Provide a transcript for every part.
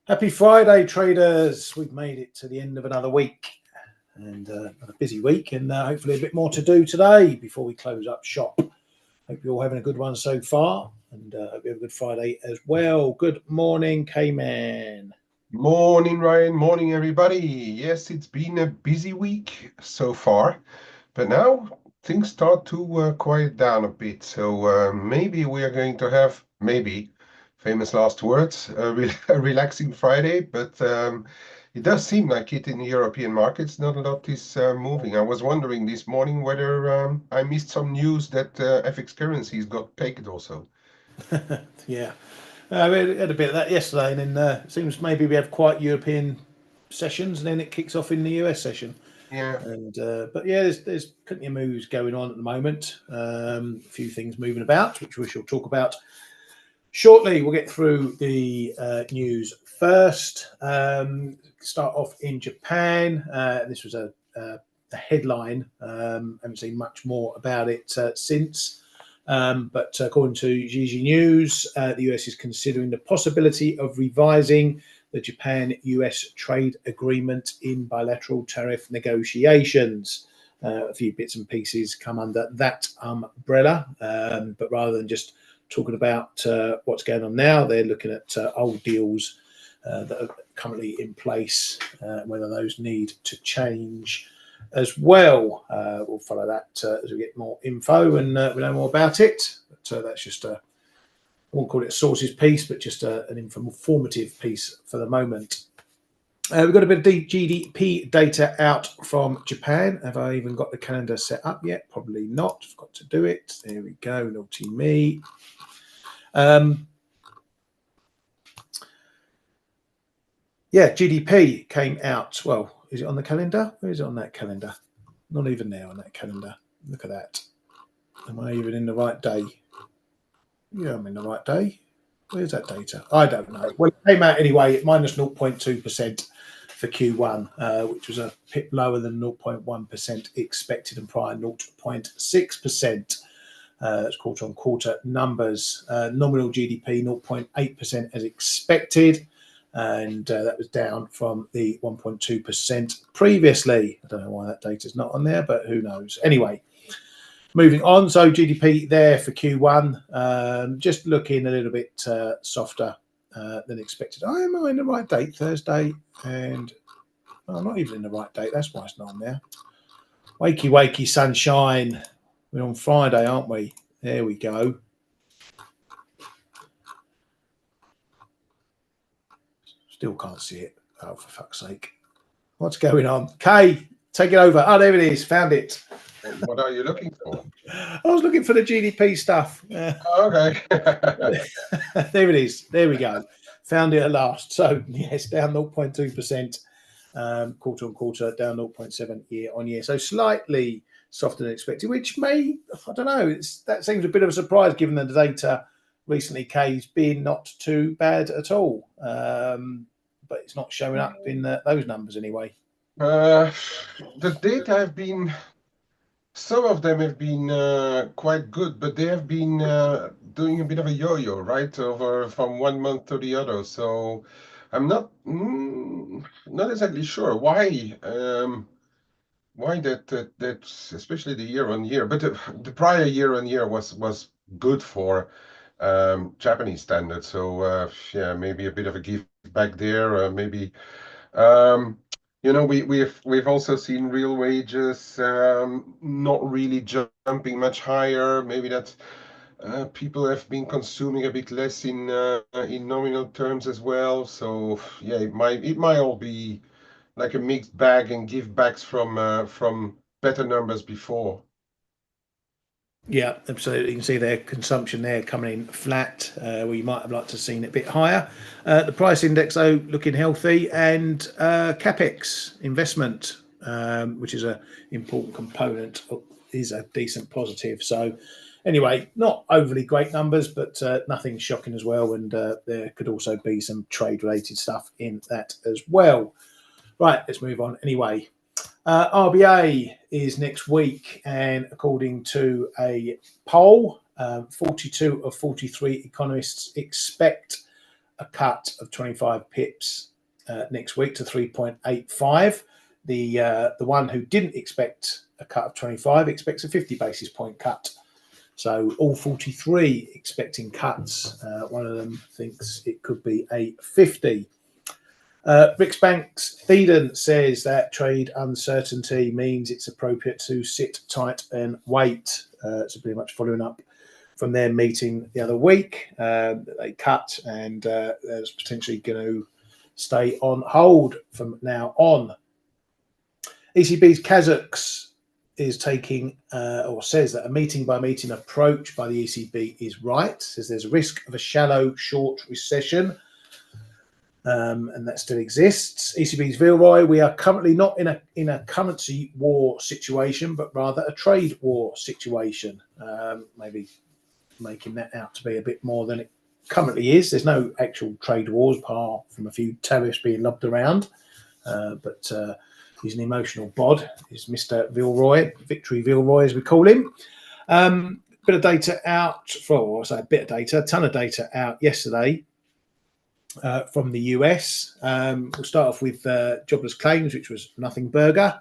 Happy Friday, traders. We've made it to the end of another week and a busy week, and hopefully a bit more to do today before we close up shop. Hope you're all having a good one so far, and hope you have a good Friday as well. Good morning, K-Man. Morning, Ryan. Morning, everybody. Yes, it's been a busy week so far, but now things start to quiet down a bit. So maybe we are going to have, maybe, famous last words, a relaxing Friday. But it does seem like it in the European markets. Not a lot is moving. I was wondering this morning whether I missed some news that FX currencies got pegged also. Yeah, we had a bit of that yesterday, and then it seems maybe we have quite European sessions, and then it kicks off in the US session. Yeah. And but yeah, there's plenty of moves going on at the moment. A few things moving about, which we shall talk about shortly. We'll get through the news first. Start off in Japan. This was a headline. Haven't seen much more about it since. But according to GG News, the US is considering the possibility of revising the Japan-US trade agreement in bilateral tariff negotiations. A few bits and pieces come under that umbrella, but rather than just talking about what's going on now, they're looking at old deals that are currently in place, whether those need to change as well. We'll follow that as we get more info and we know more about it. But that's just I won't call it a sources piece, but just an informative piece for the moment. We've got a bit of GDP data out from Japan. Have I even got the calendar set up yet? Probably not. I've got to do it. There we go. Naughty me. Yeah, GDP came out. Well, is it on the calendar? Where is it on that calendar? Not even there on that calendar. Look at that. Am I even in the right day? Yeah, I'm in the right day. Where's that data? I don't know. Well, it came out anyway at minus 0.2% for Q1, which was a pip lower than 0.1% expected and prior 0.6%. That's quarter on quarter numbers. Nominal GDP 0.8% as expected. And that was down from the 1.2% previously. I don't know why that data is not on there, but who knows. Anyway, moving on. So GDP there for Q1, just looking a little bit softer than expected. Am I in the right date? Thursday, and I'm not even in the right date. That's why it's not on there. Wakey, wakey, sunshine. We're on Friday, aren't we? There we go. Still can't see it. Oh, for fuck's sake. What's going on? Kay, take it over. Oh, there it is. Found it. What are you looking for? I was looking for the GDP stuff. Okay. There it is. There we go. Found it at last. So, yes, down 0.2%, quarter on quarter, down 0.7 year on year. So, slightly softer than expected, which may, I don't know, that seems a bit of a surprise given that the data recently, K's been not too bad at all. But it's not showing up in those numbers anyway. The data have been, some of them have been quite good, but they have been doing a bit of a yo-yo, right, over from one month to the other. So I'm not exactly sure why that's especially the year on year, but the prior year on year was good for Japanese standards. So yeah, maybe a bit of a give back there, maybe. Um, we've also seen real wages not really jumping much higher. Maybe that people have been consuming a bit less in nominal terms as well. So yeah, it might all be like a mixed bag and give backs from better numbers before. Yeah, absolutely. You can see their consumption there coming in flat. We might have liked to have seen it a bit higher. The price index, though, looking healthy, and capex investment, which is an important component, is a decent positive. So, anyway, not overly great numbers, but nothing shocking as well. And there could also be some trade-related stuff in that as well. Right, let's move on. Anyway, RBA is next week, and according to a poll, 42 of 43 economists expect a cut of 25 pips next week to 3.85. The one who didn't expect a cut of 25 expects a 50 basis point cut. So all 43 expecting cuts. One of them thinks it could be a 50. Riksbank's Theden says that trade uncertainty means it's appropriate to sit tight and wait. So pretty much following up from their meeting the other week. They cut and there's potentially going to stay on hold from now on. ECB's Kazakhs is taking or says that a meeting by meeting approach by the ECB is right. Says there's a risk of a shallow short recession. And that still exists. ECB's Vilroy, we are currently not in a currency war situation, but rather a trade war situation. Maybe making that out to be a bit more than it currently is. There's no actual trade wars, apart from a few tariffs being lobbed around. But he's an emotional bod, is Mr. Vilroy, Victory Vilroy as we call him. Bit of data out, a ton of data out yesterday. From the US. We'll start off with jobless claims, which was nothing burger,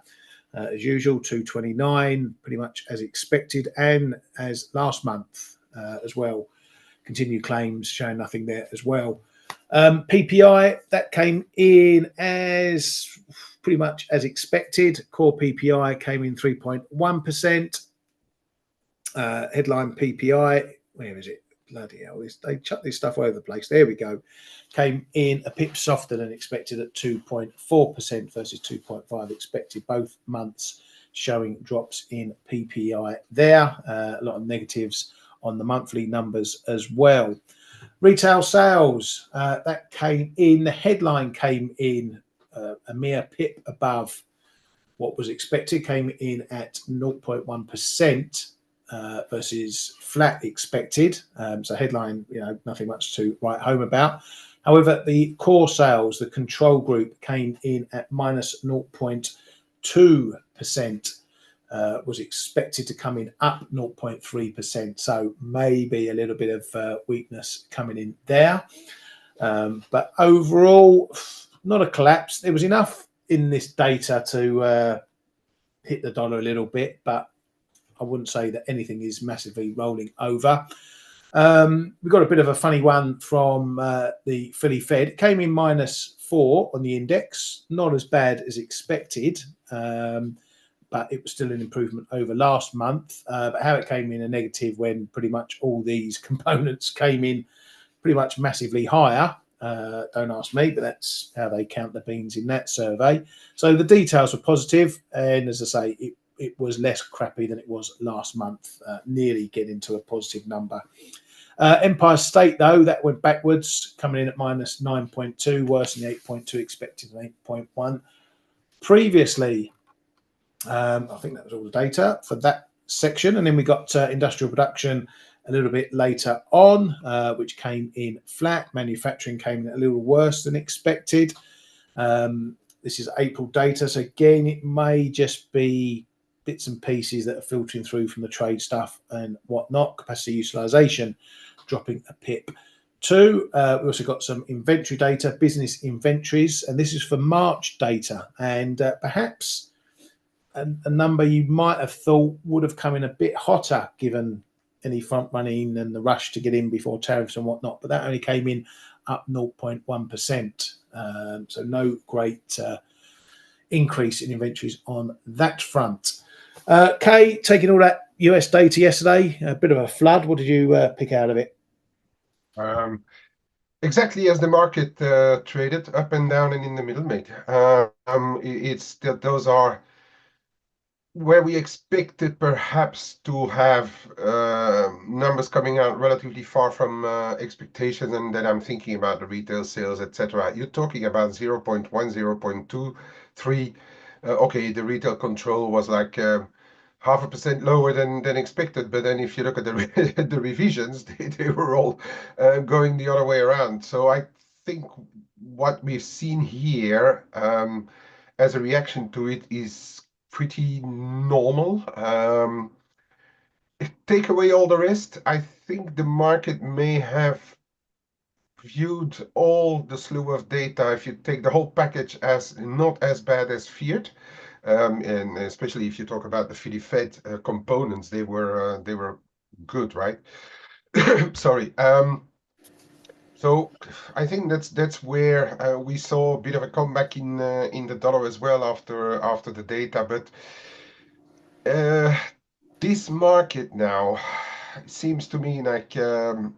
as usual, 229, pretty much as expected, and as last month as well. Continued claims showing nothing there as well. PPI, that came in as pretty much as expected. Core PPI came in 3.1%. Headline PPI, where is it? Bloody hell, they chuck this stuff all over the place. There we go. Came in a pip softer than expected at 2.4% versus 2.5 expected. Both months showing drops in PPI there. A lot of negatives on the monthly numbers as well. Retail sales, that came in, the headline came in a mere pip above what was expected, came in at 0.1%. Versus flat expected. So headline, nothing much to write home about. However, the core sales, the control group, came in at minus 0.2%. Was expected to come in up 0.3%. So maybe a little bit of weakness coming in there. But overall, not a collapse. There was enough in this data to hit the dollar a little bit, but I wouldn't say that anything is massively rolling over. We've got a bit of a funny one from the Philly Fed. It came in -4 on the index, not as bad as expected, but it was still an improvement over last month. But how it came in a negative when pretty much all these components came in pretty much massively higher. Don't ask me, but that's how they count the beans in that survey. So the details were positive, and as I say, it was less crappy than it was last month, nearly getting to a positive number. Empire State, though, that went backwards, coming in at -9.2, worse than the 8.2 expected and 8.1 previously. I think that was all the data for that section. And then we got industrial production a little bit later on, which came in flat. Manufacturing came in a little worse than expected. This is April data. So again, it may just be bits and pieces that are filtering through from the trade stuff and whatnot. Capacity utilization dropping a pip too. We also got some inventory data, business inventories, and this is for March data. And perhaps a number you might have thought would have come in a bit hotter given any front running and the rush to get in before tariffs and whatnot, but that only came in up 0.1%. So no great increase in inventories on that front. Kay, taking all that US data yesterday, a bit of a flood. What did you pick out of it? Exactly as the market traded up and down and in the middle, mate. It's that those are where we expected perhaps to have numbers coming out relatively far from expectations, and then I'm thinking about the retail sales, etc. You're talking about 0.1, 0.23. Okay, the retail control was like 0.5% lower than expected, but then if you look at the revisions, they were all going the other way around. So I think what we've seen here as a reaction to it is pretty normal. Take away all the rest, I think the market may have viewed all the slew of data, if you take the whole package, as not as bad as feared. And especially if you talk about the Philly Fed components, they were good, right? Sorry. So I think that's where we saw a bit of a comeback in the dollar as well after the data. But uh, this market now seems to me like in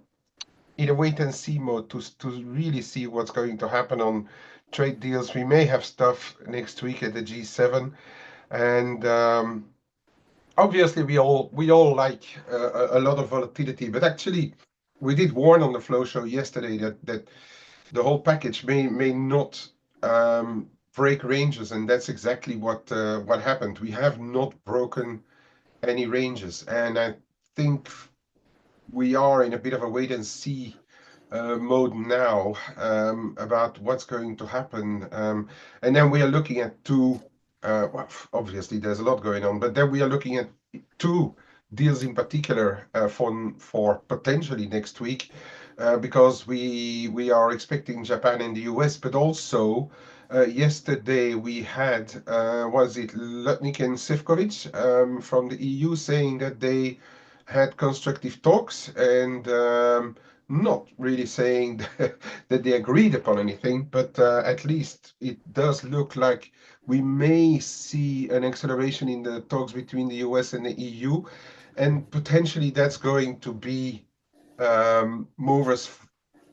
a wait and see mode to really see what's going to happen on trade deals. We may have stuff next week at the G7, and obviously we all like a lot of volatility. But actually, we did warn on the flow show yesterday that the whole package may not break ranges, and that's exactly what happened. We have not broken any ranges, and I think we are in a bit of a wait and see mode now about what's going to happen. And then we are looking at two, well, obviously there's a lot going on, but then we are looking at two deals in particular for potentially next week, because we are expecting Japan and the US, but also yesterday we had, was it Lutnick and Sefcovic from the EU saying that they had constructive talks, and not really saying that they agreed upon anything, but at least it does look like we may see an acceleration in the talks between the US and the EU, and potentially that's going to be movers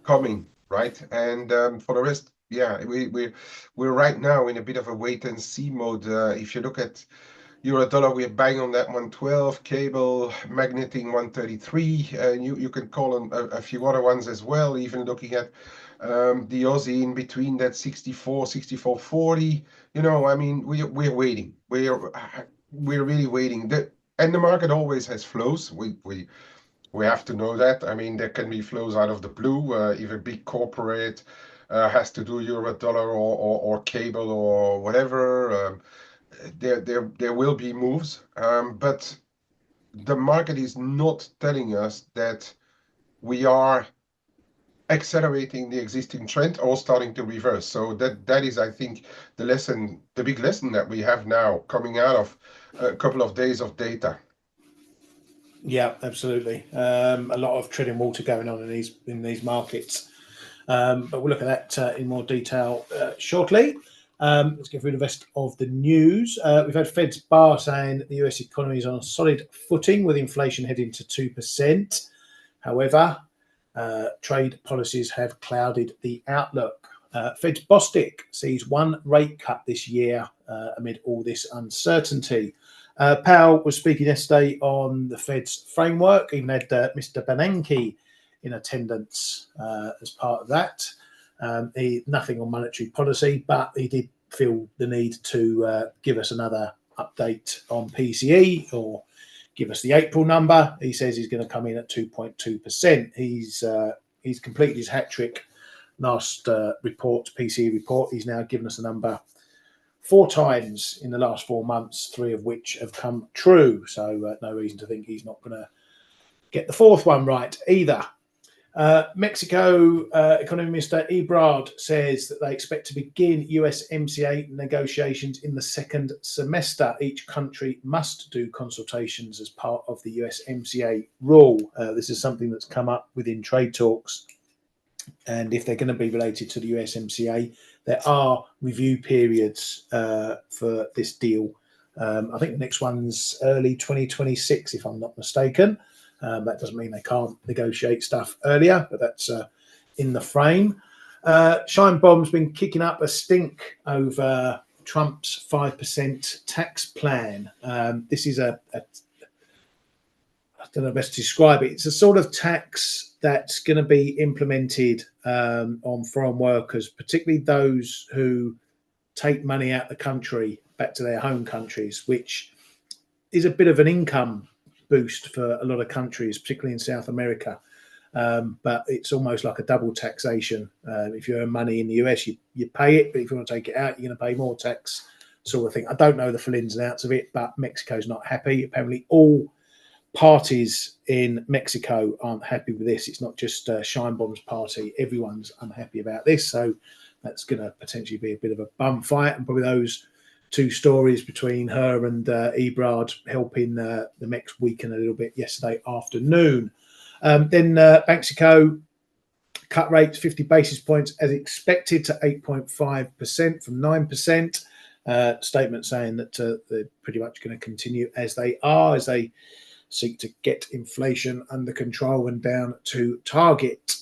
coming, right? And for the rest, yeah, we're right now in a bit of a wait and see mode. If you look at Euro dollar, we're bang on that 112, cable magneting 133, and you can call on a few other ones as well, even looking at the Aussie in between that 64, 64.40. I mean, we're waiting. We're really waiting. And the market always has flows. We have to know that. I mean, there can be flows out of the blue. If a big corporate has to do euro dollar or cable or whatever, there will be moves. But the market is not telling us that we are accelerating the existing trend or starting to reverse. So that is, I think, the big lesson that we have now coming out of a couple of days of data. Yeah, absolutely. A lot of treading water going on in these markets, but we'll look at that in more detail shortly. Let's get through the rest of the news. We've had Fed's bar saying that the US economy is on a solid footing with inflation heading to 2%. However, trade policies have clouded the outlook. Fed's Bostic sees one rate cut this year amid all this uncertainty. Powell was speaking yesterday on the Fed's framework, even had Mr. Bernanke in attendance as part of that. Nothing on monetary policy, but he did feel the need to give us another update on PCE or give us the April number. He says he's going to come in at 2.2%. He's completed his hat trick last report, PCE report. He's now given us a number 4 times in the last 4 months, 3 of which have come true. So no reason to think he's not going to get the 4th one right either. Mexico Economy Minister Ebrard says that they expect to begin USMCA negotiations in the 2nd semester. Each country must do consultations as part of the USMCA rule. This is something that's come up within trade talks. And if they're going to be related to the USMCA, there are review periods for this deal. I think the next one's early 2026, if I'm not mistaken. That doesn't mean they can't negotiate stuff earlier, but that's in the frame. Scheinbaum's been kicking up a stink over Trump's 5% tax plan. This is I don't know best to describe it. It's a sort of tax that's going to be implemented on foreign workers, particularly those who take money out of the country back to their home countries, which is a bit of an income boost for a lot of countries, particularly in South America. But it's almost like a double taxation. If you earn money in the US, you pay it, but if you want to take it out, you're going to pay more tax, sort of thing. I don't know the full ins and outs of it, but Mexico's not happy. Apparently, all parties in Mexico aren't happy with this. It's not just Scheinbaum's party. Everyone's unhappy about this. So that's going to potentially be a bit of a bum fight. And probably those two stories between her and Ebrard helping the Mex weaken a little bit yesterday afternoon. Then Mexico cut rates 50 basis points as expected to 8.5% from 9%. Statement saying that they're pretty much going to continue as they are, as they seek to get inflation under control and down to target.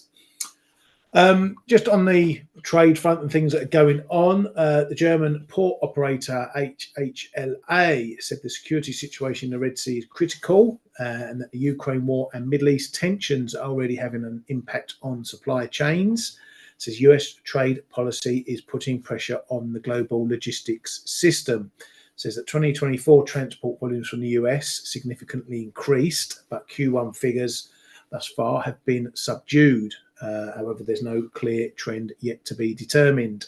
Just on the trade front and things that are going on, the German port operator HHLA said the security situation in the Red Sea is critical and that the Ukraine war and Middle East tensions are already having an impact on supply chains. It says US trade policy is putting pressure on the global logistics system. It says that 2024 transport volumes from the US significantly increased, but Q1 figures thus far have been subdued. However, there's no clear trend yet to be determined.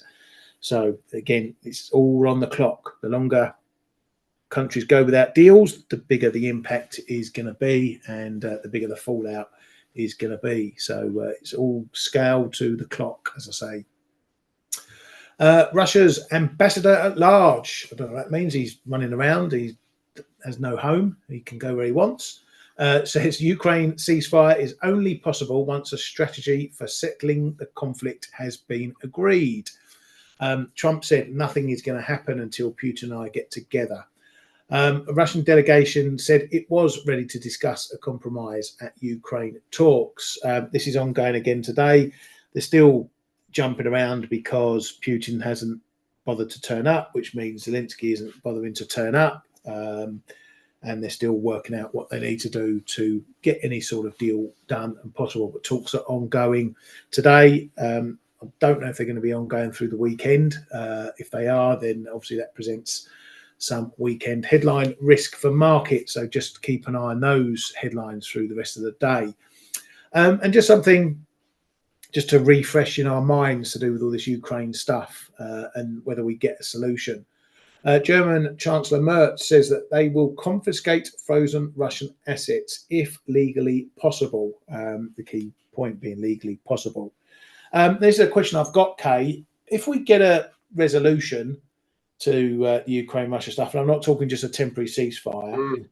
So again, it's all on the clock. The longer countries go without deals, the bigger the impact is going to be, and the bigger the fallout is going to be. So it's all scaled to the clock, as I say. Russia's ambassador at large, I don't know what that means. He's running around. He has no home. He can go where he wants. Says Ukraine ceasefire is only possible once a strategy for settling the conflict has been agreed. Trump said nothing is going to happen until Putin and I get together. A Russian delegation said it was ready to discuss a compromise at Ukraine talks. This is ongoing again today. They're still jumping around because Putin hasn't bothered to turn up, which means Zelensky isn't bothering to turn up. And they're still working out what they need to do to get any sort of deal done and possible. But talks are ongoing today. I don't know if they're going to be ongoing through the weekend. If they are, then obviously that presents some weekend headline risk for markets. So just keep an eye on those headlines through the rest of the day. And just something just to refresh in our minds to do with all this Ukraine stuff and whether we get a solution. German Chancellor Merz says that they will confiscate frozen Russian assets if legally possible. The key point being legally possible. There's a question I've got, Kay. If we get a resolution to the Ukraine-Russia stuff, and I'm not talking just a temporary ceasefire,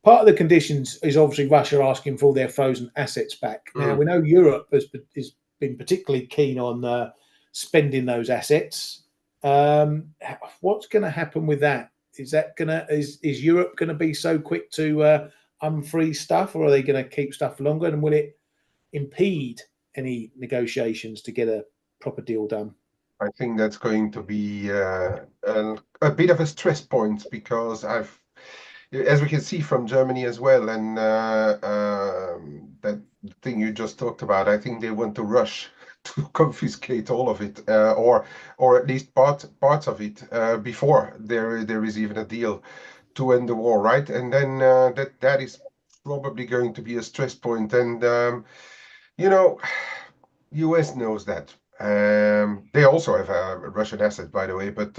part of the conditions is obviously Russia asking for all their frozen assets back. Now, we know Europe has been particularly keen on spending those assets. What's going to happen with that? Is Europe going to be so quick to unfreeze stuff, or are they going to keep stuff longer? And will it impede any negotiations to get a proper deal done? I think that's going to be a bit of a stress point because as we can see from Germany as well, and that thing you just talked about, I think they want to rush to confiscate all of it, or at least parts of it, before there is even a deal to end the war, right? And then that is probably going to be a stress point, and US knows that. They also have a Russian asset, by the way, but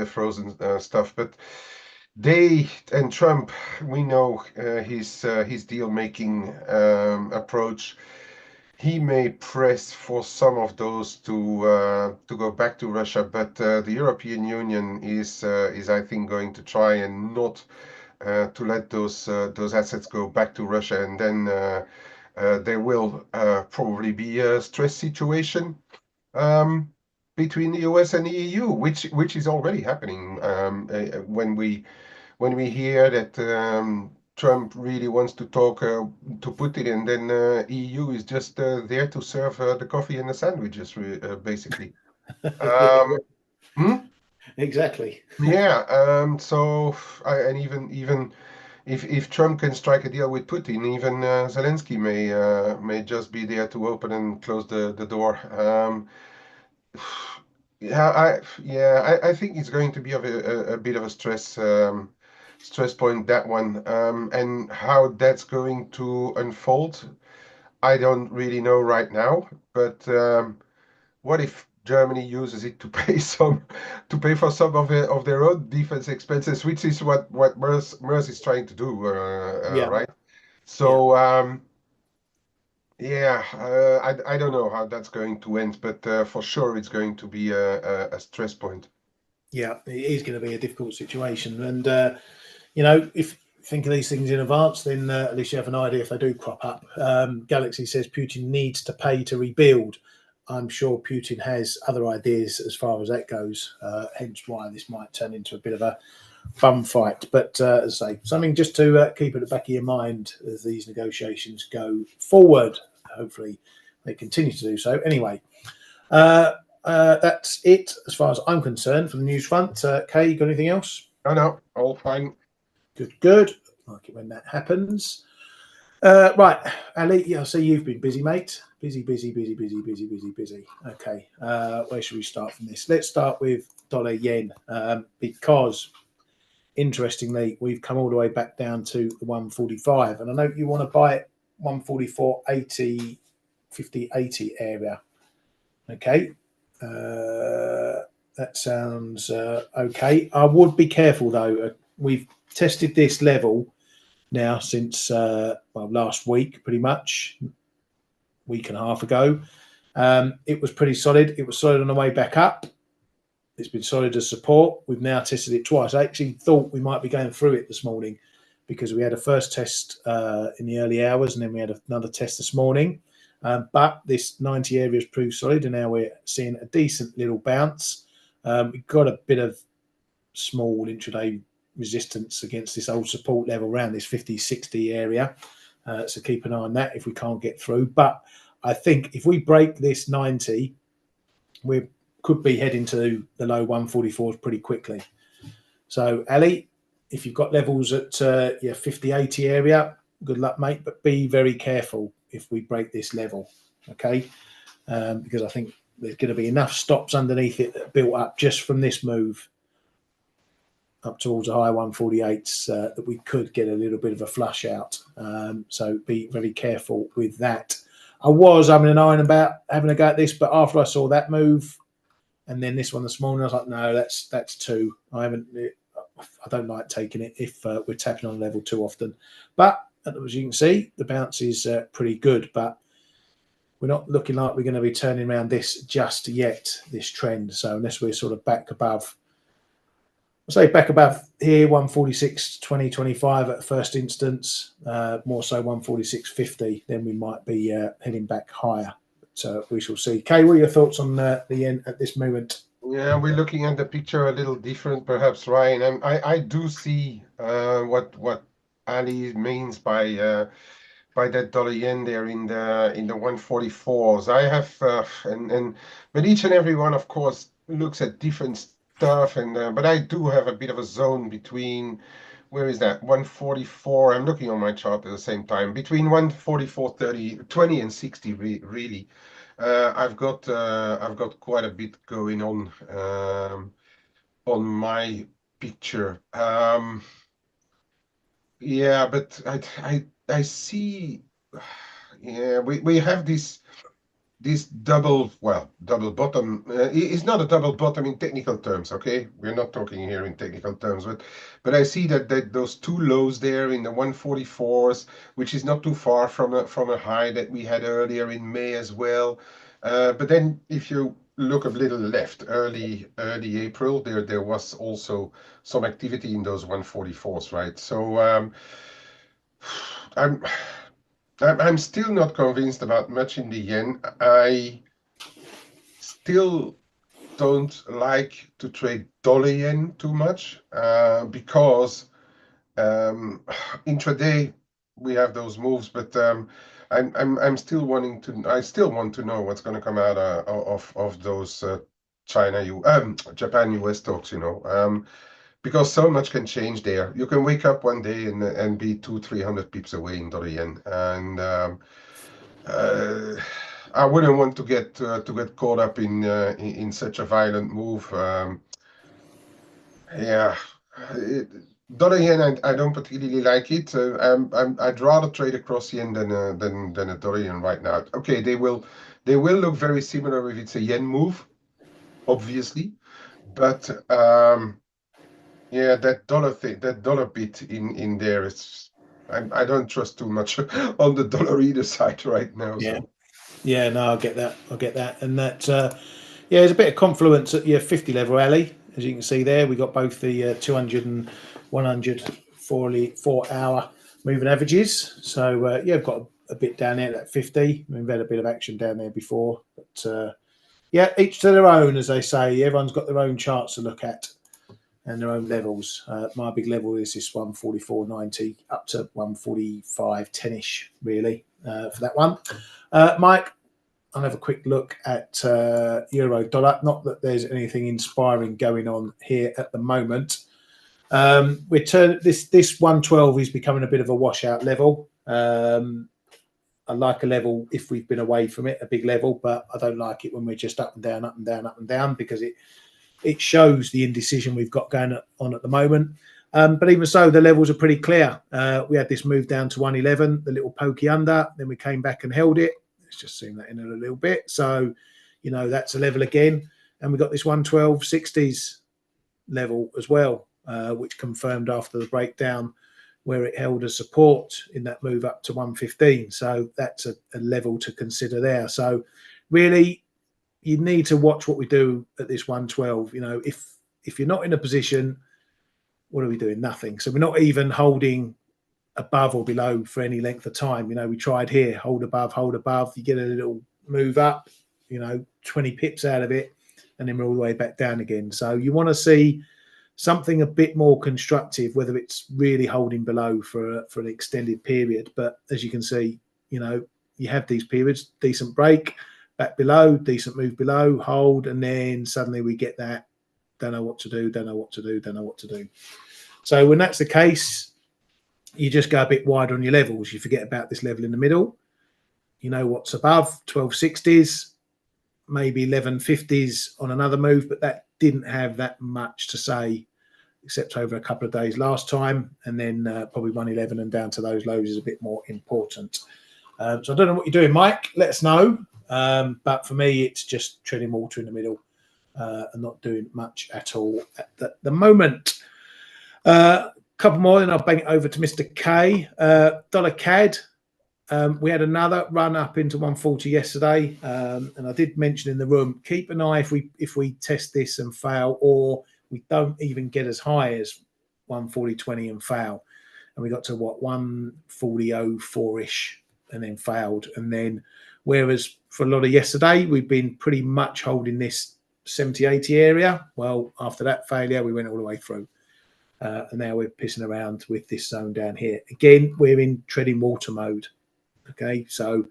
frozen stuff. But they and Trump, we know his deal-making approach. He may press for some of those to go back to Russia, but the European Union is I think going to try and not to let those assets go back to Russia, and then there will probably be a stress situation between the US and the EU, which is already happening. When we hear that Trump really wants to talk to Putin, and then EU is just there to serve the coffee and the sandwiches, basically. Exactly. Yeah. So, and even if Trump can strike a deal with Putin, even Zelensky may just be there to open and close the door. I think it's going to be a bit of a stress point, that one, and how that's going to unfold, I don't really know right now. But what if Germany uses it to pay for some of their own defense expenses, which is what Merz is trying to do, Yeah. right? So yeah, I don't know how that's going to end, but for sure it's going to be a stress point. Yeah, it is going to be a difficult situation, and if you think of these things in advance, then at least you have an idea if they do crop up. Galaxy says Putin needs to pay to rebuild. I'm sure Putin has other ideas as far as that goes, hence why this might turn into a bit of a bum fight. But as I say, something just to keep at the back of your mind as these negotiations go forward. Hopefully, they continue to do so. Anyway, that's it as far as I'm concerned from the news front. Kay, you got anything else? Oh no, all fine. Good. Like it when that happens. Right, Ali, yeah, I see you've been busy, mate. Busy. Okay, where should we start from this? Let's start with dollar yen, because interestingly, we've come all the way back down to the 145, and I know you want to buy it 144.80, 50.80 area. Okay, that sounds okay. I would be careful though. We've tested this level now since last week, pretty much week and a half ago. It was pretty solid. It was solid on the way back up. It's been solid as support. We've now tested it twice. I actually thought we might be going through it this morning because we had a first test in the early hours and then we had another test this morning. But this 90 area has proved solid, and now we're seeing a decent little bounce. We've got a bit of small intraday resistance against this old support level around this 50-60 area. So keep an eye on that if we can't get through. But I think if we break this 90, we could be heading to the low 144s pretty quickly. So, Ali, if you've got levels at your 50-80 area, good luck, mate. But be very careful if we break this level, okay? Because I think there's going to be enough stops underneath it that built up just from this move up towards the high 148s that we could get a little bit of a flush out. So be very careful with that. I was having an eye about having a go at this, but after I saw that move and then this one this morning, I was like, no, that's two. I don't like taking it if we're tapping on level too often. But as you can see, the bounce is pretty good, but we're not looking like we're going to be turning around this just yet, this trend. So unless we're sort of back above, I'll say back above here, 146, 2025 at first instance, more so 146.50, then we might be heading back higher. But we shall see. Kay, what are your thoughts on the yen at this moment? Yeah, we're looking at the picture a little different, perhaps, Ryan. I do see what Ali means by that dollar yen there in the 144s. I have but each and every one, of course, looks at different stuff, and but I do have a bit of a zone between, where is that, 144. I'm looking on my chart at the same time, between 144.30, 20 and 60 really. I've got quite a bit going on my picture. Yeah, but I see. Yeah, we have this double bottom. It's not a double bottom in technical terms, okay? We're not talking here in technical terms, but I see that those two lows there in the 144s, which is not too far from a high that we had earlier in May as well. But then if you look a little left, early April, there was also some activity in those 144s, right? So I'm I'm still not convinced about much in the yen. I still don't like to trade dollar yen too much because intraday we have those moves, but I'm still wanting to. I still want to know what's going to come out of those Japan US talks. Because so much can change there. You can wake up one day and be 200-300 pips away in dollar yen, and uh, I wouldn't want to get caught up in such a violent move. Yeah, it, dollar yen, I don't particularly like it. I'd rather trade across yen than a dollar yen right now. Okay, they will look very similar if it's a yen move, obviously, but yeah, that dollar thing, that dollar bit in there is. I don't trust too much on the dollar either side right now. Yeah. So Yeah, no, I get that. I get that. And that, yeah, there's a bit of confluence at your 50 level, Ali. As you can see there, we got both the 200 and 100 4-hour moving averages. So, yeah, I've got a bit down there at 50. We've had a bit of action down there before. But, yeah, each to their own, as they say. Everyone's got their own charts to look at and their own levels. My big level is this 144.90 up to 145.10ish, really, for that one. Mike, I'll have a quick look at euro dollar. Not that there's anything inspiring going on here at the moment. This 112 is becoming a bit of a washout level. I like a level if we've been away from it, a big level, but I don't like it when we're just up and down, up and down, up and down, because it shows the indecision we've got going on at the moment. But even so, the levels are pretty clear. We had this move down to 111, the little pokey under, then we came back and held it. Let's just zoom that in a little bit. So, you know, that's a level again. And we got this 112.60s level as well, which confirmed after the breakdown where it held as support in that move up to 115. So that's a level to consider there. So really, you need to watch what we do at this 112. You know, if you're not in a position, what are we doing? Nothing. So we're not even holding above or below for any length of time. You know, we tried here, hold above. You get a little move up, you know, 20 pips out of it, and then we're all the way back down again. So you want to see something a bit more constructive, whether it's really holding below for an extended period. But as you can see, you know, you have these periods, decent break, back below, decent move below, hold, and then suddenly we get that, don't know what to do. So when that's the case, you just go a bit wider on your levels. You forget about this level in the middle. You know what's above, 1260s, maybe 1150s on another move, but that didn't have that much to say except over a couple of days last time. And then probably 111 and down to those lows is a bit more important. So I don't know what you're doing, Mike. Let us know. But for me, it's just treading water in the middle and not doing much at all at the moment. Couple more, then I'll bang it over to Mr. K. Dollar CAD. We had another run up into 140 yesterday, and I did mention in the room, keep an eye if we test this and fail, or we don't even get as high as 140.20 and fail, and we got to what 140.04ish and then failed, and then whereas for a lot of yesterday we've been pretty much holding this 70-80 area. Well, after that failure, we went all the way through. And now we're pissing around with this zone down here. Again, we're in treading water mode. Okay, so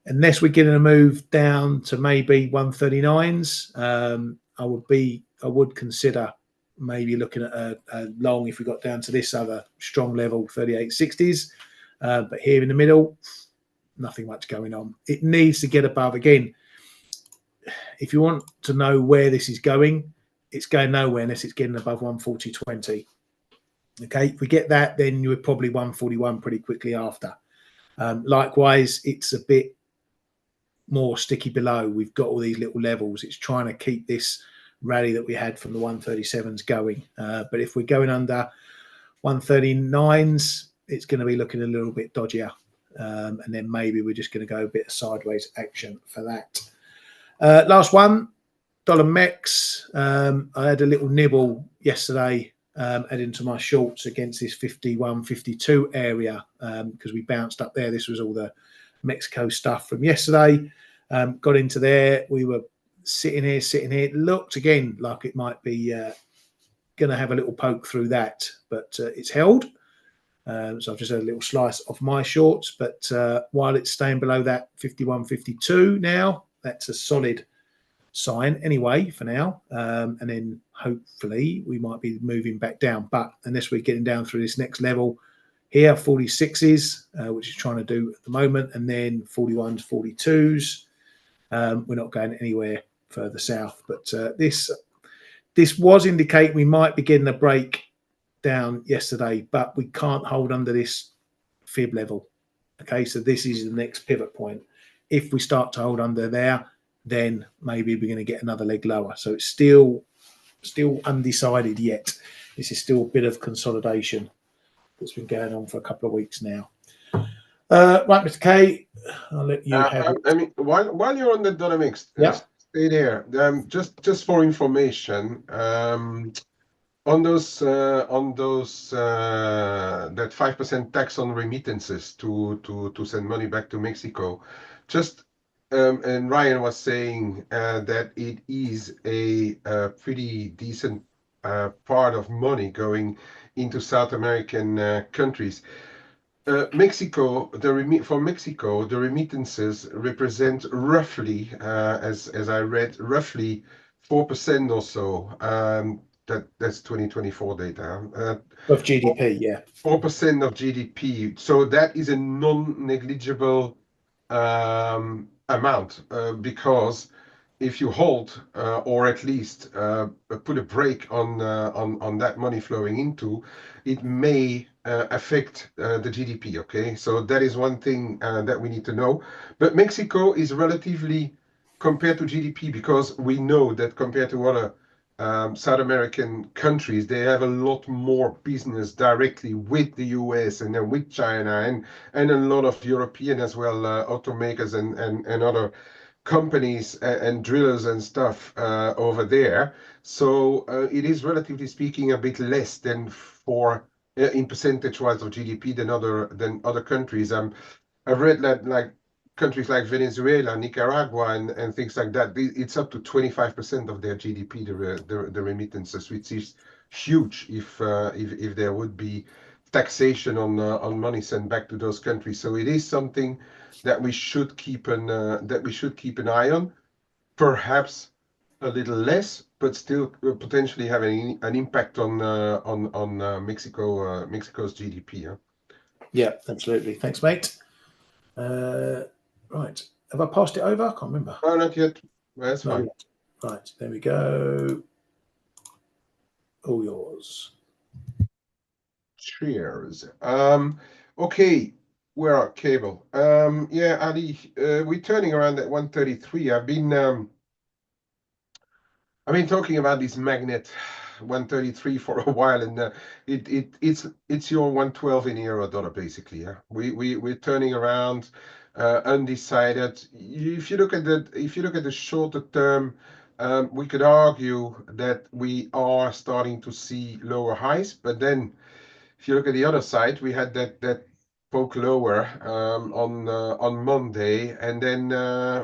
unless we're getting a move down to maybe 139s, I would consider maybe looking at a long if we got down to this other strong level, 3860s. But here in the middle, nothing much going on. It needs to get above again. If you want to know where this is going, it's going nowhere unless it's getting above 140.20. Okay, if we get that, then you're probably 141 pretty quickly after. Likewise, it's a bit more sticky below. We've got all these little levels. It's trying to keep this rally that we had from the 137s going. But if we're going under 139s, it's going to be looking a little bit dodgier. And then maybe we're just going to go a bit of sideways action for that. Last one, dollar MEX. I had a little nibble yesterday adding to my shorts against this 51-52 area because we bounced up there. This was all the Mexico stuff from yesterday. Got into there. We were sitting here. It looked again like it might be going to have a little poke through that, but it's held. So I've just had a little slice off my shorts. But while it's staying below that 51-52 now, that's a solid sign anyway for now. And then hopefully we might be moving back down. But unless we're getting down through this next level here, 46s, which is trying to do at the moment, and then 41s, 42s, we're not going anywhere further south. But this was indicating we might be getting a break down yesterday, but we can't hold under this fib level. Okay, so this is the next pivot point. If we start to hold under there, then maybe we're going to get another leg lower. So it's still undecided yet. This is still a bit of consolidation that's been going on for a couple of weeks now. Right, Mr. K, I'll let you have it. I mean, while you're on the dynamics, Yeah. stay there. Just for information, on those that 5% tax on remittances to send money back to Mexico, just and Ryan was saying that it is a pretty decent part of money going into South American countries. Mexico, for Mexico, the remittances represent roughly, as I read, roughly 4% or so. That's 2024 data. Of GDP, yeah. 4% of GDP. So that is a non-negligible amount because if you hold or at least put a brake on that money flowing into, it may affect the GDP. Okay, so that is one thing that we need to know. But Mexico is relatively compared to GDP because we know that compared to other South American countries, they have a lot more business directly with the US and then with China and a lot of European as well automakers and other companies and drillers and stuff over there. So it is relatively speaking a bit less than for in percentage wise of GDP than other countries. I've read that like countries like Venezuela, Nicaragua, and things like that, it's up to 25% of their GDP, the remittances, which is huge if there would be taxation on money sent back to those countries. So it is something that we should keep an eye on, perhaps a little less, but still potentially having an impact on Mexico's GDP. Yeah? Yeah, absolutely. Thanks, mate. Right. Have I passed it over? I can't remember. Oh, not yet. That's Not fine. yet. Right. There we go. All yours. Cheers. Okay. Where are cable? Yeah, Ali, we're turning around at 133. I've been talking about this magnet 133 for a while, and it's your 112 in euro dollar basically. Yeah, we're turning around, undecided. If you look at the shorter term, we could argue that we are starting to see lower highs, but then if you look at the other side, we had that poke lower on Monday, and then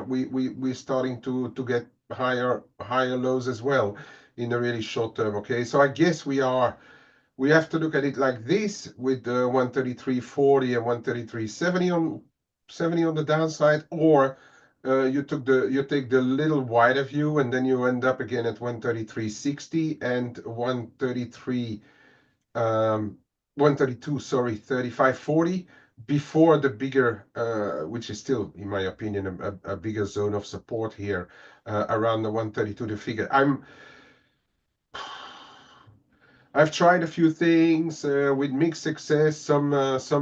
we're starting to get higher lows as well in the really short term. Okay, so I guess we have to look at it like this with the 133.40 and 133.70 on the downside, or you take the little wider view and then you end up again at 133.60 and 132, sorry, 35.40 before the bigger, which is still, in my opinion, a bigger zone of support here around the 132. The figure I've tried a few things with mixed success. Some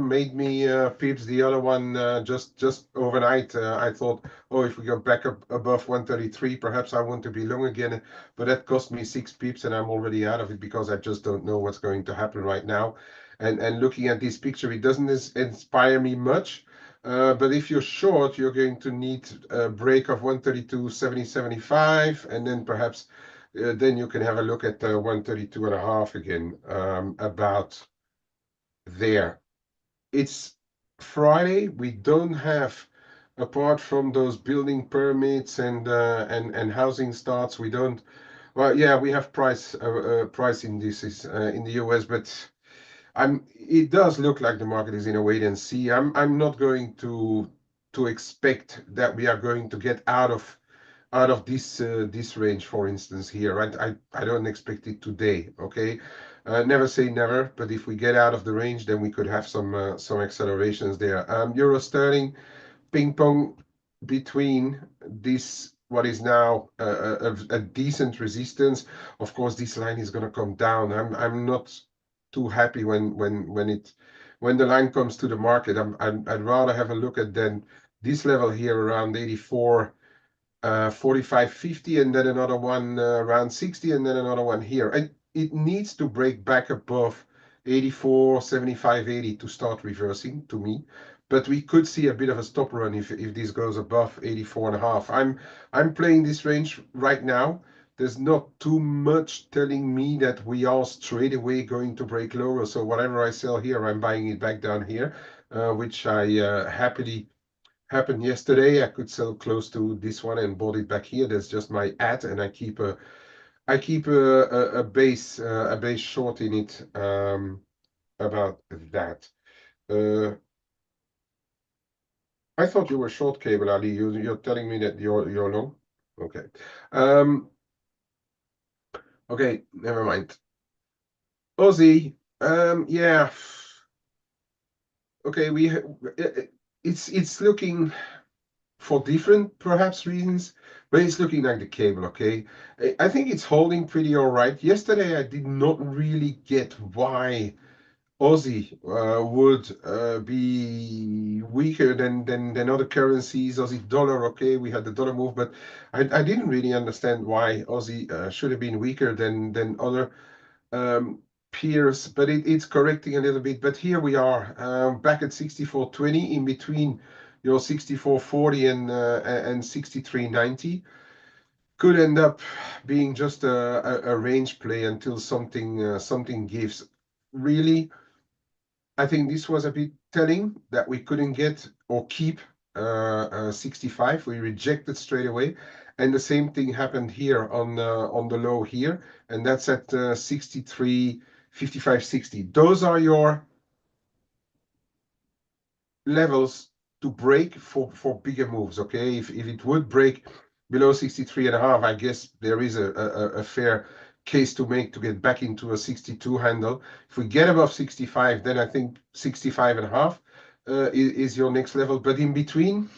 made me pips. The other one just overnight. I thought, oh, if we go back up above 133, perhaps I want to be long again. But that cost me 6 pips, and I'm already out of it because I just don't know what's going to happen right now. And looking at this picture, it doesn't inspire me much. But if you're short, you're going to need a break of 132.70, 75, and then perhaps then you can have a look at 132.5 again, about there. It's Friday. We don't have, apart from those building permits and housing starts, we don't. Well, yeah, we have price indices in the US, but it does look like the market is in a wait and see. I'm not going to expect that we are going to get out of this range, for instance, here. I don't expect it today. Okay, never say never, but if we get out of the range, then we could have some accelerations there. Euro sterling ping pong between this what is now a decent resistance. Of course, this line is going to come down. I'm not too happy when the line comes to the market. I'd rather have a look at then this level here around 84. 45.50, and then another one around 60, and then another one here. And it needs to break back above 84, 75, 80 to start reversing to me. But we could see a bit of a stop run if this goes above 84.5. I'm playing this range right now. There's not too much telling me that we are straight away going to break lower. So whatever I sell here, I'm buying it back down here, which I happily happened yesterday. I could sell close to this one and bought it back here. That's just my ad, and I keep a base short in it about that. I thought you were short, Cable Ali. You're telling me that you're long. Okay. Um, okay, never mind. Aussie. Yeah. Okay, it's looking for different perhaps reasons, but it's looking like the cable. Okay, I think it's holding pretty all right. Yesterday, I did not really get why Aussie would be weaker than other currencies. Aussie dollar, okay, we had the dollar move, but I didn't really understand why Aussie should have been weaker than other um, peers, but it's correcting a little bit. But here we are back at 64.20 in between your 64.40 and 63.90. Could end up being just a range play until something gives. Really, I think this was a bit telling that we couldn't get or keep 65. We rejected straight away, and the same thing happened here on the low here, and that's at 63, 55, 60. Those are your levels to break for bigger moves. Okay, if it would break below 63.5, I guess there is a fair case to make to get back into a 62 handle. If we get above 65, then I think 65.5 is your next level. But in between,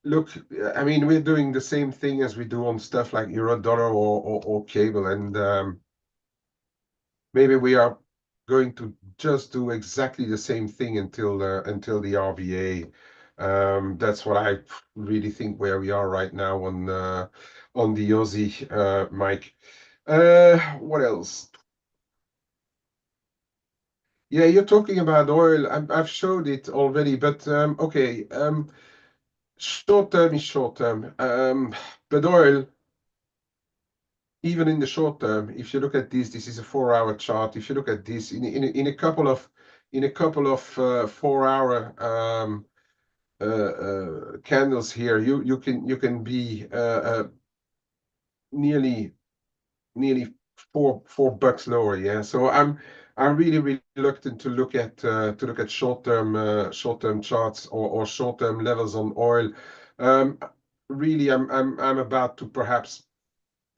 look, I mean, we're doing the same thing as we do on stuff like euro dollar or cable, and maybe we are going to just do exactly the same thing until the RBA. That's what I really think where we are right now on the Aussie, Mike. What else? Yeah, you're talking about oil. I've showed it already, but okay. Short term is short term. But oil, even in the short term, if you look at this is a 4-hour chart. If you look at this in a couple of 4-hour candles here, you can be nearly $4 lower. Yeah, so I'm really reluctant to look at short term charts or short term levels on oil. Um, Really, I'm about to perhaps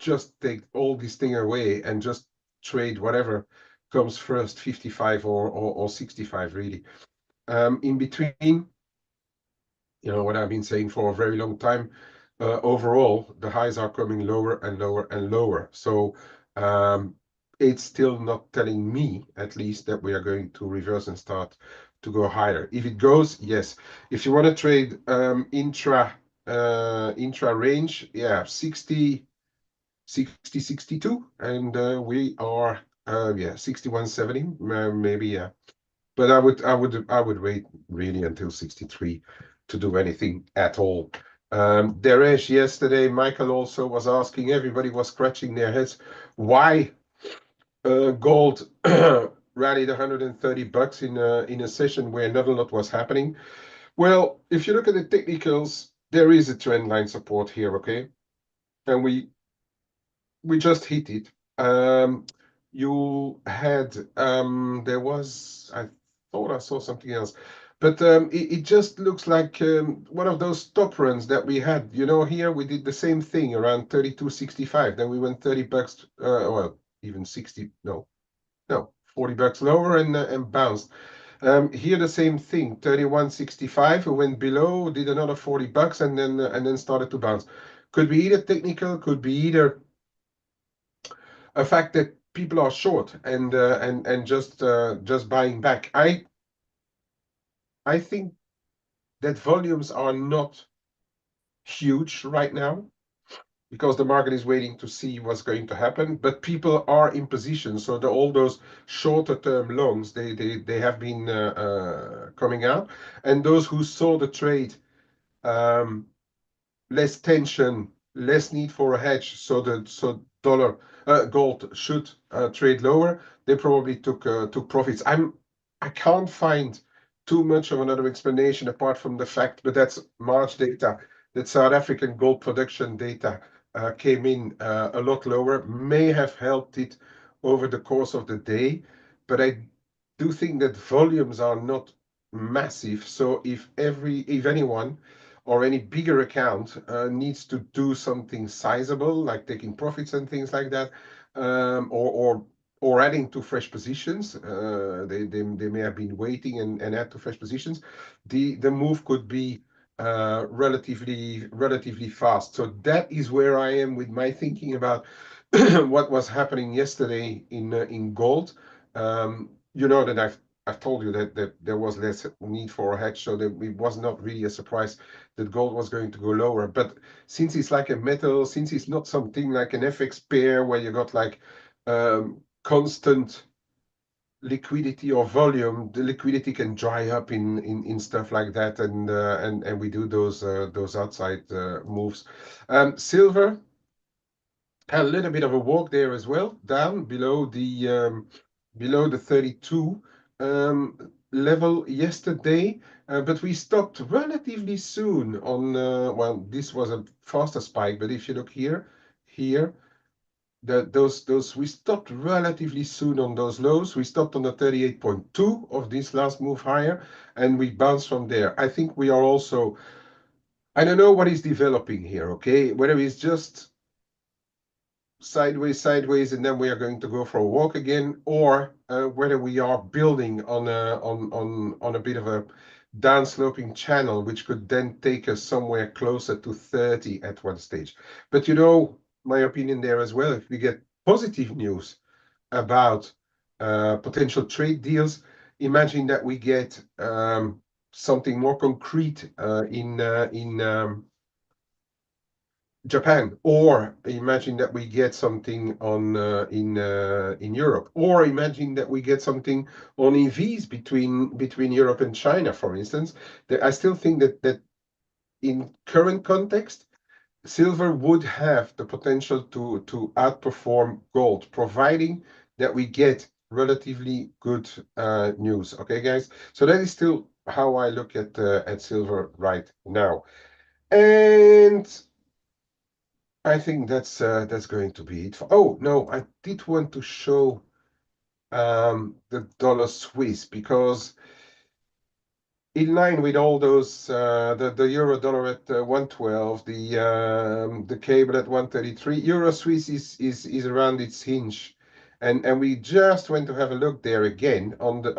just take all this thing away and just trade whatever comes first, 55 or 65, really. In between, what I've been saying for a very long time, overall, the highs are coming lower and lower and lower. So it's still not telling me, at least, that we are going to reverse and start to go higher. If it goes, yes. If you want to trade intra range, yeah, 60, 62, and we are yeah, 61.70, maybe, yeah. But I would wait really until 63 to do anything at all. Deresh, yesterday, Michael also was asking, everybody was scratching their heads, why gold rallied $130 in a session where not a lot was happening. Well, if you look at the technicals, there is a trend line support here, okay? And we just hit it. You had there was, I thought I saw something else, but it just looks like one of those stop runs that we had. Here we did the same thing around 32.65. Then we went $30, well, even 60. No, $40 lower and bounced. Here the same thing, 31.65. We went below, did another $40, and then started to bounce. Could be either technical, could be either a fact that people are short and just buying back. I think that volumes are not huge right now because the market is waiting to see what's going to happen. But people are in position, so all those shorter term longs, they have been coming out, and those who saw the trade, less tension, less need for a hedge, so gold should trade lower. They probably took profits. I can't find too much of another explanation apart from the fact, but that's March data, that South African gold production data came in a lot lower, may have helped it over the course of the day, but I do think that volumes are not massive. So if anyone or any bigger account needs to do something sizable, like taking profits and things like that, or adding to fresh positions, they may have been waiting and add to fresh positions. The move could be relatively fast. So that is where I am with my thinking about what was happening yesterday in gold. You know that I've told you that there was less need for a hedge, so that it was not really a surprise that gold was going to go lower. But since it's like a metal, since it's not something like an FX pair where you got like constant liquidity or volume, the liquidity can dry up in stuff like that, and we do those outside moves. Silver had a little bit of a walk there as well, down below the 32 level yesterday, but we stopped relatively soon on, well, this was a faster spike, but if you look here, those we stopped relatively soon on those lows. We stopped on the 38.2 of this last move higher, and we bounced from there. I think we are also, I don't know what is developing here, okay? Whether it's just sideways, and then we are going to go for a walk again, or whether we are building on a bit of a downsloping channel, which could then take us somewhere closer to 30 at one stage. But you know, my opinion there as well, if we get positive news about potential trade deals, imagine that we get something more concrete in Japan, or imagine that we get something on in Europe, or imagine that we get something on EVs between Europe and China, for instance. I still think that in current context, silver would have the potential to outperform gold, providing that we get relatively good news. Okay, guys. So that is still how I look at silver right now, and I think that's going to be it. Oh no, I did want to show the dollar Swiss, because in line with all those, the euro dollar at 112, the cable at 133, euro Swiss is around its hinge, and we just went to have a look there again on the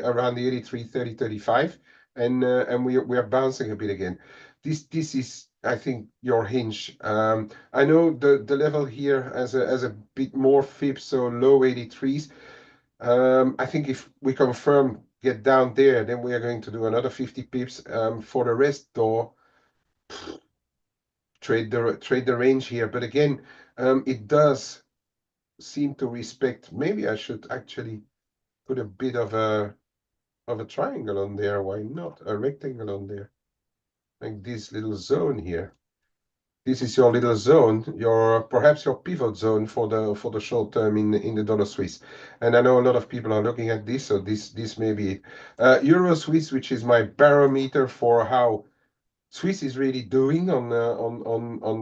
around the 83.30 35, and we are bouncing a bit again. This is, I think, your hinge. I know the level here as a bit more fib, so low 83s. I think if we confirm get down there, then we are going to do another 50 pips. For the rest, though, trade the range here. But again, it does seem to respect. Maybe I should actually put a bit of a triangle on there. Why not a rectangle on there, like this little zone here? This is your little zone, perhaps your pivot zone for the short term in the dollar Swiss. And I know a lot of people are looking at this, so this may be it. Euro Swiss, which is my barometer for how Swiss is really doing on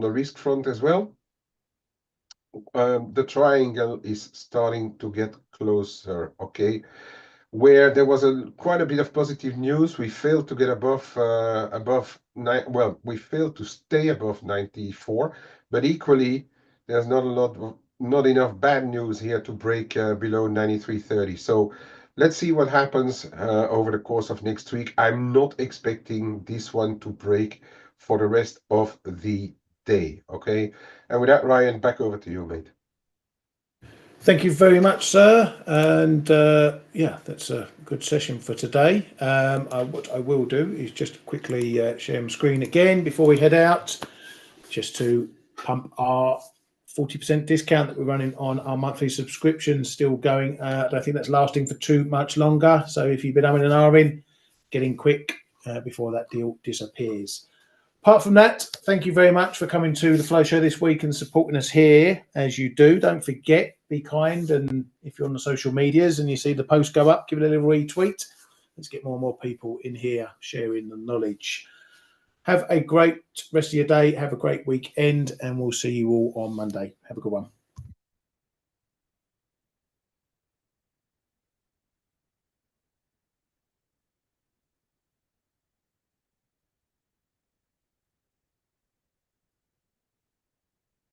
the risk front as well. The triangle is starting to get closer. Okay, where there was quite a bit of positive news. We failed to get above nine. Well, we failed to stay above 94, but equally, there's not enough bad news here to break below 93.30. So let's see what happens over the course of next week. I'm not expecting this one to break for the rest of the day. Okay, and with that, Ryan, back over to you, mate. Thank you very much, sir. And yeah, that's a good session for today. What I will do is just quickly share my screen again before we head out, just to pump our 40% discount that we're running on our monthly subscription still going. I don't think that's lasting for too much longer. So if you've been umming and ahhing, get in quick before that deal disappears. Apart from that, thank you very much for coming to the Flow Show this week and supporting us here as you do. Don't forget, be kind, and if you're on the social medias and you see the post go up, give it a little retweet. Let's get more and more people in here sharing the knowledge. Have a great rest of your day. Have a great weekend, and we'll see you all on Monday. Have a good one.